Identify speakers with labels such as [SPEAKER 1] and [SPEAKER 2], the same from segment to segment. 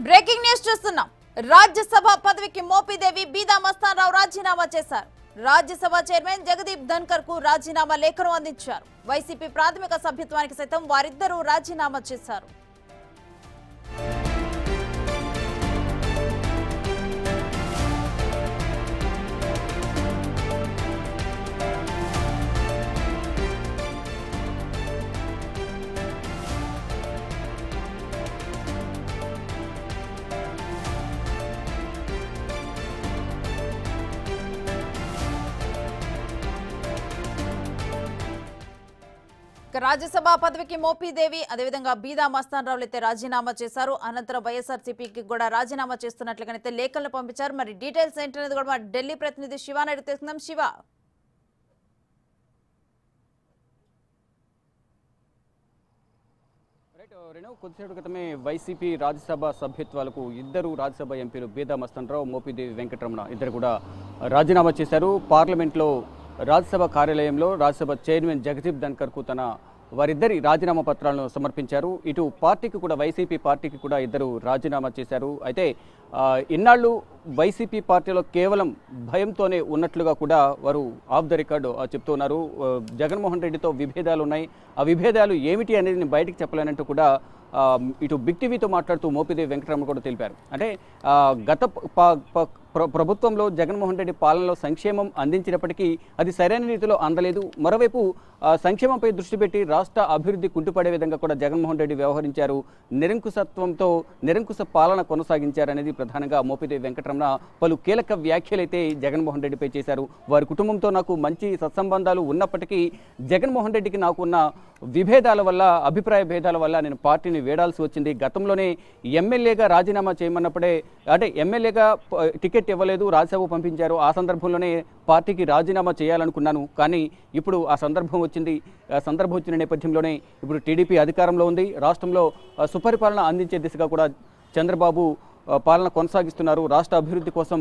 [SPEAKER 1] Breaking news చూస్తున్నాం. రాజ్యసభ పదవికి మోపిదేవి బీదా మస్తానరావు రాజీనామా చేశారు. రాజ్యసభ చైర్మన్ జగదీప్ ధన్కర్ కు రాజీనామా లేఖను అందించారు. వైసీపీ ప్రాథమిక సభ్యత్వానికి సైతం వారిద్దరూ రాజీనామా చేశారు. రాజ్యసభ పదవికి మోపిదేవి అదేవిధంగా బీదా మస్తానరావులు అయితే రాజీనామా చేశారు. అనంతరం వైఎస్ఆర్సీపీకి కూడా రాజీనామా చేస్తున్నట్లుగానైతే లేఖలను పంపించారు. మరి డీటెయిల్స్ ఏంటనేది కూడా మా ఢిల్లీ ప్రతినిధి శివానాయుడు తెలుసుకుందాం. శివ,
[SPEAKER 2] కొద్దిసేపటి క్రితమే వైసీపీ రాజ్యసభ సభ్యత్వాలకు ఇద్దరు రాజ్యసభ ఎంపీలు బీదా మస్తానరావు, మోపిదేవి వెంకటరమణ ఇద్దరు కూడా రాజీనామా చేశారు. పార్లమెంట్లో రాజ్యసభ కార్యాలయంలో రాజ్యసభ చైర్మన్ జగదీప్ ధన్కర్కు వారిద్దరి రాజీనామా పత్రాలను సమర్పించారు. ఇటు పార్టీకి కూడా వైసీపీ పార్టీకి కూడా ఇద్దరు రాజీనామా చేశారు. అయితే ఇన్నాళ్ళు వైసీపీ పార్టీలో కేవలం భయంతోనే ఉన్నట్లుగా కూడా వారు ఆఫ్ ద రికార్డు చెప్తున్నారు. జగన్మోహన్ రెడ్డితో విభేదాలు ఉన్నాయి, ఆ విభేదాలు ఏమిటి అనేది నేను బయటికి చెప్పలేనంటూ కూడా ఇటు బిగ్ టీవీతో మాట్లాడుతూ మోపిదేవి వెంకటరమణ కూడా తెలిపారు. అంటే గత ప్రభుత్వంలో జగన్మోహన్ రెడ్డి పాలనలో సంక్షేమం అందించినప్పటికీ అది సరైన రీతిలో అందలేదు. మరోవైపు సంక్షేమంపై దృష్టి పెట్టి రాష్ట్ర అభివృద్ధి కుంటుపడే విధంగా కూడా జగన్మోహన్ రెడ్డి వ్యవహరించారు. నిరంకుశత్వంతో నిరంకుశ పాలన కొనసాగించారనేది ప్రధానంగా మోపిదేవి వెంకటరమణ పలు కీలక వ్యాఖ్యలైతే జగన్మోహన్ రెడ్డిపై చేశారు. వారి కుటుంబంతో నాకు మంచి సత్సంబంధాలు ఉన్నప్పటికీ జగన్మోహన్ రెడ్డికి నాకున్న విభేదాల వల్ల, అభిప్రాయ భేదాల వల్ల నేను పార్టీని వేడాల్సి వచ్చింది. గతంలోనే ఎమ్మెల్యేగా రాజీనామా చేయమన్నప్పుడే, అంటే ఎమ్మెల్యేగా టికెట్ ఇవ్వలేదు, రాజ్యసభ పంపించారు. ఆ సందర్భంలోనే పార్టీకి రాజీనామా చేయాలనుకున్నాను. కానీ ఇప్పుడు ఆ సందర్భం వచ్చిన నేపథ్యంలోనే ఇప్పుడు టీడీపీ అధికారంలో ఉంది. రాష్ట్రంలో సుపరిపాలన అందించే దిశగా కూడా చంద్రబాబు పాలన కొనసాగిస్తున్నారు. రాష్ట్ర అభివృద్ధి కోసం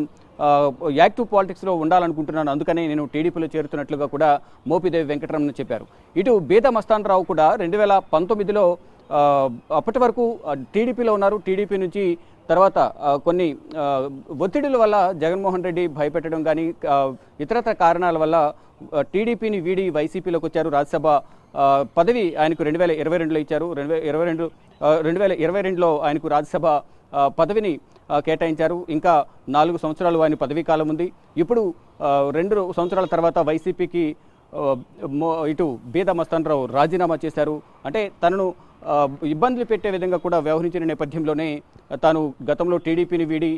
[SPEAKER 2] యాక్టివ్ పాలిటిక్స్లో ఉండాలనుకుంటున్నాను, అందుకనే నేను టీడీపీలో చేరుతున్నట్లుగా కూడా మోపిదేవి వెంకటరమణ చెప్పారు. ఇటు బీదా మస్తానరావు కూడా 2019లో అప్పటి వరకు టీడీపీలో ఉన్నారు. టీడీపీ నుంచి తర్వాత కొన్ని ఒత్తిడుల వల్ల జగన్మోహన్ రెడ్డి భయపెట్టడం కానీ ఇతరత్ర కారణాల వల్ల టీడీపీని వీడి వైసీపీలోకి వచ్చారు. రాజ్యసభ పదవి ఆయనకు 2022లో ఇచ్చారు. 2022లో ఆయనకు రాజ్యసభ పదవిని కేటాయించారు. ఇంకా 4 సంవత్సరాలు ఆయన పదవీ కాలం ఉంది. ఇప్పుడు 2 సంవత్సరాల తర్వాత వైసీపీకి ఇటు బీదా మస్తానరావు రాజీనామా చేశారు. అంటే తనను ఇబ్బందులు పెట్టే విధంగా కూడా వ్యవహరించిన నేపథ్యంలోనే తాను గతంలో టీడీపీని వీడి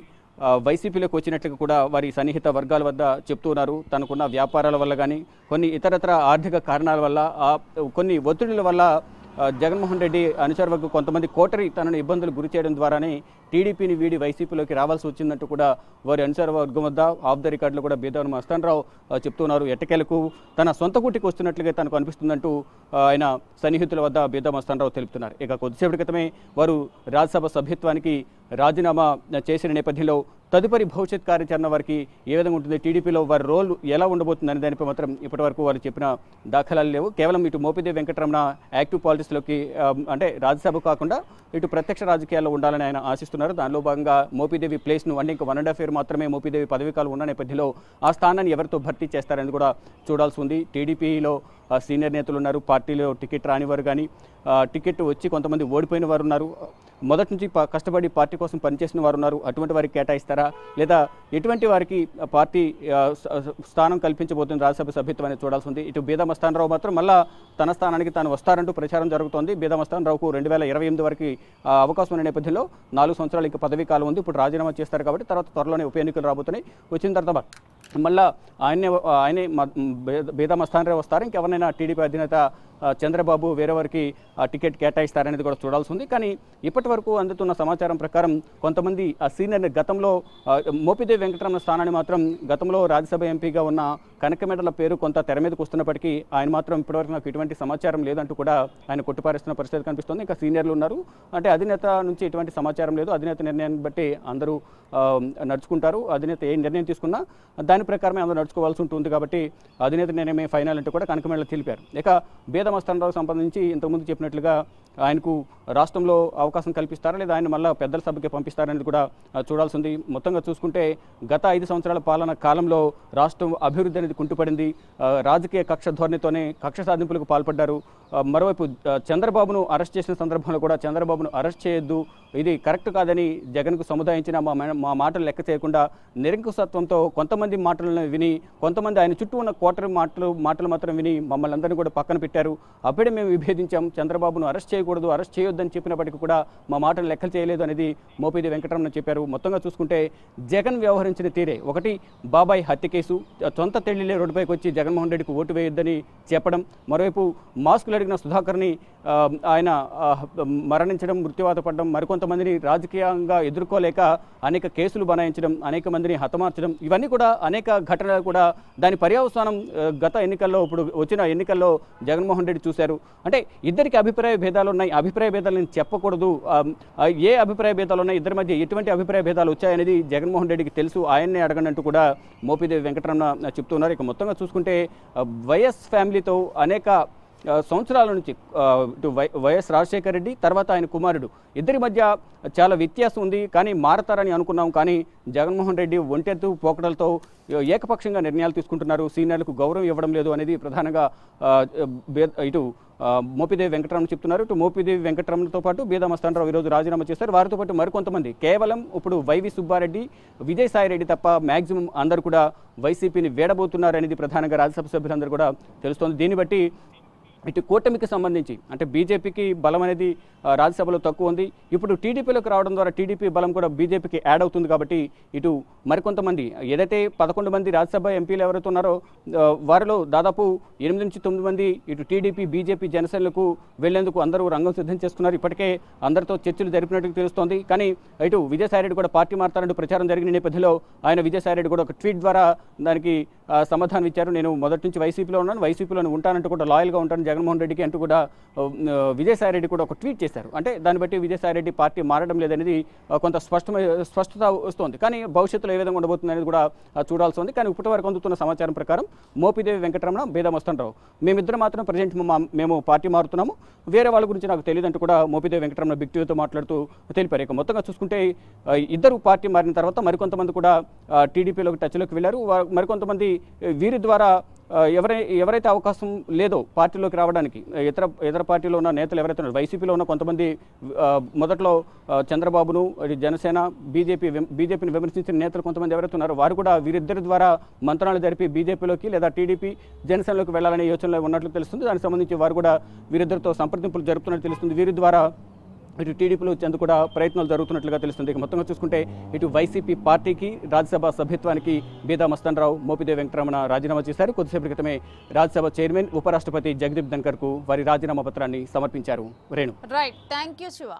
[SPEAKER 2] వైసీపీలోకి వచ్చినట్లుగా కూడా వారి సన్నిహిత వర్గాల వద్ద చెప్తున్నారు. తనకున్న వ్యాపారాల వల్ల కానీ, కొన్ని ఇతరత్ర ఆర్థిక కారణాల వల్ల, కొన్ని ఒత్తిడుల వల్ల జగన్మోహన్ రెడ్డి అనుచరవర్గం కొంతమంది కోటరి తనను ఇబ్బందులు గురి చేయడం ద్వారానే టీడీపీని వీడి వైసీపీలోకి రావాల్సి వచ్చిందంటూ కూడా వారి అనుచరవర్గం వద్ద ఆఫ్ ద రికార్డులో కూడా బీదా మస్తానరావు చెప్తున్నారు. ఎట్టకేలకు తన సొంత గుటికి వస్తున్నట్లుగా తనకు అనిపిస్తుందంటూ ఆయన సన్నిహితుల వద్ద బీదా మస్తానరావు తెలుపుతున్నారు. ఇక కొద్దిసేపటి క్రితమే వారు రాజ్యసభ సభ్యత్వానికి రాజీనామా చేసిన నేపథ్యంలో తదుపరి భవిష్యత్ కార్యాచరణ వారికి ఏ విధంగా ఉంటుంది, టీడీపీలో వారి రోల్ ఎలా ఉండబోతుందనే దానిపై మాత్రం ఇప్పటివరకు వారు చెప్పిన దాఖలాలు లేవు. కేవలం ఇటు మోపిదేవి వెంకటరమణ యాక్టివ్ పాలిటిక్స్లోకి, అంటే రాజ్యసభ కాకుండా ఇటు ప్రత్యక్ష రాజకీయాల్లో ఉండాలని ఆయన ఆశిస్తున్నారు. దానిలో భాగంగా మోపిదేవి ప్లేస్ను అంటే ఇంకా 1.5 year మాత్రమే మోపిదేవి పదవీకాలం ఉన్న నేపథ్యంలో ఆ స్థానాన్ని ఎవరితో భర్తీ చేస్తారని కూడా చూడాల్సి ఉంది. టీడీపీలో సీనియర్ నేతలు ఉన్నారు, పార్టీలో టికెట్ రానివారు కానీ, టికెట్ వచ్చి కొంతమంది ఓడిపోయిన వారు ఉన్నారు, మొదటి నుంచి కష్టపడి పార్టీ కోసం పనిచేసిన వారు ఉన్నారు. అటువంటి వారికి కేటాయిస్తారా, లేదా ఎటువంటి వారికి పార్టీ స్థానం కల్పించబోతుంది రాజ్యసభ సభ్యత్వం అనేది చూడాల్సి ఉంది. ఇటు బీదా మస్తానరావు మాత్రం మళ్ళా తన స్థానానికి తాను వస్తారంటూ ప్రచారం జరుగుతోంది. బీదా మస్తానరావుకు 2028 వరకు అవకాశం ఉన్న నేపథ్యంలో 4 సంవత్సరాలు ఇంకా పదవీ కాలం ఉంది. ఇప్పుడు రాజీనామా చేస్తారు కాబట్టి తర్వాత త్వరలోనే ఉప ఎన్నికలు రాబోతున్నాయి. వచ్చిన తర్వాత మళ్ళా ఆయనే బీదా మస్తానరావు వస్తారు, ఇంకెవరైనా టీడీపీ అధినేత చంద్రబాబు వేరే వారికి టికెట్ కేటాయిస్తారనేది కూడా చూడాల్సి ఉంది. కానీ ఇప్పటి వరకు అందుతున్న సమాచారం ప్రకారం కొంతమంది సీనియర్ గతంలో మోపిదేవి వెంకటరమణ స్థానాన్ని మాత్రం గతంలో రాజ్యసభ ఎంపీగా ఉన్న కనకమేడల పేరు కొంత తెర మీదకు వస్తున్నప్పటికీ ఆయన మాత్రం ఇప్పటివరకు నాకు ఎటువంటి సమాచారం లేదంటూ కూడా ఆయన కొట్టిపారేస్తున్న పరిస్థితి కనిపిస్తుంది. ఇంకా సీనియర్లు ఉన్నారు, అంటే అధినేత నుంచి ఎటువంటి సమాచారం లేదు. అధినేత నిర్ణయాన్ని బట్టి అందరూ నడుచుకుంటారు. అధినేత ఏ నిర్ణయం తీసుకున్నా దాని ప్రకారమే అందరూ నడుచుకోవాల్సి ఉంటుంది కాబట్టి అధినేత నిర్ణయమే ఫైనల్ అంటూ కూడా కనకమేడల తెలిపారు. ఇక బీదా మస్తానరావు సంబంధించి ఇంతకుముందు చెప్పినట్లుగా ఆయనకు రాష్ట్రంలో అవకాశం కల్పిస్తారా లేదా ఆయన మళ్ళీ పెద్దల సభకి పంపిస్తారనేది కూడా చూడాల్సి ఉంది. మొత్తంగా చూసుకుంటే గత 5 సంవత్సరాల పాలన కాలంలో రాష్ట్రం అభివృద్ధి అనేది కుంటుపడింది. రాజకీయ కక్ష ధోరణితోనే కక్ష సాధింపులకు పాల్పడ్డారు. మరోవైపు చంద్రబాబును అరెస్ట్ చేసిన సందర్భంలో కూడా చంద్రబాబును అరెస్ట్ చేయొద్దు, ఇది కరెక్ట్ కాదని జగన్కు సముదాయించిన మా మాటలు లెక్క చేయకుండా నిరంకుశత్వంతో కొంతమంది మాటలను విని కొంతమంది ఆయన చుట్టూ ఉన్న కోటరి మాటలు మాత్రం విని మమ్మల్ని అందరినీ కూడా పక్కన పెట్టారు. అప్పుడే మేము విభేదించాం, చంద్రబాబును అరెస్ట్ చేయకూడదు, అరెస్ట్ చేయొద్దని చెప్పినప్పటికీ కూడా మా మాటలు లెక్కలు చేయలేదు అనేది మోపిదేవి వెంకటరమణ చెప్పారు. మొత్తంగా చూసుకుంటే జగన్ వ్యవహరించిన తీరే, ఒకటి బాబాయ్ హత్య కేసు, సొంత తెళ్లిలే రోడ్డుపైకి వచ్చి జగన్మోహన్ రెడ్డికి ఓటు వేయొద్దని చెప్పడం, మరోవైపు మాస్కులు అడిగిన సుధాకర్ని ఆయన మరణించడం, మృత్యువాత పడడం, మరికొంతమందిని రాజకీయంగా ఎదుర్కోలేక అనేక కేసులు బనాయించడం, అనేక మందిని హతమార్చడం, ఇవన్నీ కూడా అనేక ఘటనలు కూడా దాని పర్యవసానం గత ఎన్నికల్లో ఇప్పుడు వచ్చిన ఎన్నికల్లో జగన్మోహన్ రెడ్డి చూశారు. అంటే ఇద్దరికి అభిప్రాయ భేదాలు ఉన్నాయి, అభిప్రాయ భేదాలు నేను చెప్పకూడదు, ఏ అభిప్రాయ భేదాలు ఉన్నాయి, ఇద్దరి మధ్య ఎటువంటి అభిప్రాయ భేదాలు వచ్చాయనేది జగన్మోహన్ రెడ్డికి తెలుసు, ఆయన్నే అడగండి అంటూ కూడా మోపిదేవి వెంకటరమణ చెప్తున్నారు. ఇక మొత్తంగా చూసుకుంటే వైఎస్ ఫ్యామిలీతో అనేక సంవత్సరాల నుంచి ఇటు వైఎస్ రాజశేఖర రెడ్డి తర్వాత ఆయన కుమారుడు ఇద్దరి మధ్య చాలా వ్యత్యాసం ఉంది. కానీ మారతారని అనుకున్నాం, కానీ జగన్మోహన్ రెడ్డి ఒంటెత్తు పోకడలతో ఏకపక్షంగా నిర్ణయాలు తీసుకుంటున్నారు, సీనియర్లకు గౌరవం ఇవ్వడం లేదు అనేది ప్రధానంగా ఇటు మోపిదేవి వెంకటరమణ చెప్తున్నారు. ఇటు మోపిదేవి వెంకటరమణతో పాటు బీదా మస్తానరావు ఈరోజు రాజీనామా చేశారు. వారితో పాటు మరికొంతమంది కేవలం ఇప్పుడు వైవి సుబ్బారెడ్డి, విజయసాయిరెడ్డి తప్ప మ్యాక్సిమం అందరూ కూడా వైసీపీని వేడబోతున్నారనేది ప్రధానంగా రాజ్యసభ సభ్యులందరూ కూడా తెలుస్తోంది. దీన్ని బట్టి ఇటు కూటమికి సంబంధించి అంటే బీజేపీకి బలం అనేది రాజ్యసభలో తక్కువ ఉంది. ఇప్పుడు టీడీపీలోకి రావడం ద్వారా టీడీపీ బలం కూడా బీజేపీకి యాడ్ అవుతుంది. కాబట్టి ఇటు మరికొంతమంది ఏదైతే 11 మంది రాజ్యసభ ఎంపీలు ఎవరైతే ఉన్నారో వారిలో దాదాపు 8 నుంచి 9 మంది ఇటు టీడీపీ, బీజేపీ, జనసేనలకు వెళ్లేందుకు అందరూ రంగం సిద్ధం చేస్తున్నారు. ఇప్పటికే అందరితో చర్చలు జరిపినట్టు తెలుస్తోంది. కానీ ఇటు విజయసాయిరెడ్డి కూడా పార్టీ మారుతారంటూ ప్రచారం జరిగిన నేపథ్యంలో ఆయన విజయసాయిరెడ్డి కూడా ఒక ట్వీట్ ద్వారా దానికి సమాధానం ఇచ్చారు. నేను మొదటి నుంచి వైసీపీలో ఉన్నాను, వైసీపీలో ఉంటానంటూ కూడా లాయల్గా ఉంటాను జగన్మోహన్ రెడ్డికి అంటూ కూడా విజయసాయిరెడ్డి కూడా ఒక ట్వీట్ చేశారు. అంటే దాన్ని బట్టి విజయసాయిరెడ్డి పార్టీ మారడం లేదనేది కొంత స్పష్టత వస్తోంది. కానీ భవిష్యత్తులో ఏ విధంగా ఉండబోతుంది అనేది కూడా చూడాల్సి ఉంది. కానీ ఇప్పటి వరకు అందుతున్న సమాచారం ప్రకారం మోపిదేవి వెంకటరమణ, బీదా మస్తానరావు మేమిద్దరం మాత్రం ప్రజెంట్ మేము పార్టీ మారుతున్నాము, వేరే వాళ్ళ గురించి నాకు తెలియదంటూ కూడా మోపిదేవి వెంకటరమణ బిగ్ టీవీతో మాట్లాడుతూ తెలిపారు. ఇక మొత్తంగా చూసుకుంటే ఇద్దరు పార్టీ మారిన తర్వాత మరికొంతమంది కూడా టీడీపీలోకి టచ్లోకి వెళ్ళారు. మరికొంతమంది వీరి ద్వారా ఎవరైతే అవకాశం లేదో పార్టీలోకి రావడానికి ఇతర పార్టీలో ఉన్న నేతలు ఎవరైతే ఉన్నారో వైసీపీలో ఉన్న కొంతమంది మొదట్లో చంద్రబాబును, జనసేన, బీజేపీని విమర్శించిన నేతలు కొంతమంది ఎవరైతే ఉన్నారో వారు కూడా వీరిద్దరి ద్వారా మంత్రాలు జరిపి బీజేపీలోకి లేదా టీడీపీ, జనసేనలోకి వెళ్లాలనే యోచనలో ఉన్నట్లు తెలుస్తుంది. దానికి సంబంధించి వారు కూడా వీరిద్దరితో సంప్రదింపులు జరుపుతున్నట్టు తెలుస్తుంది. వీరి ద్వారా ఇటు టీడీపీలో వచ్చేందుకు కూడా ప్రయత్నాలు జరుగుతున్నట్లుగా తెలుస్తుంది. ఇక మొత్తంగా చూసుకుంటే ఇటు వైసీపీ పార్టీకి రాజ్యసభ సభ్యత్వానికి బీదా మస్తానరావు, మోపిదేవి వెంకటరమణ రాజీనామా చేశారు. కొద్దిసేపటి క్రితమే రాజ్యసభ చైర్మన్ ఉపరాష్ట్రపతి జగదీప్ ధన్కర్కు వారి రాజీనామా పత్రాన్ని సమర్పించారు. Renu.
[SPEAKER 1] Right, thank you Shiva.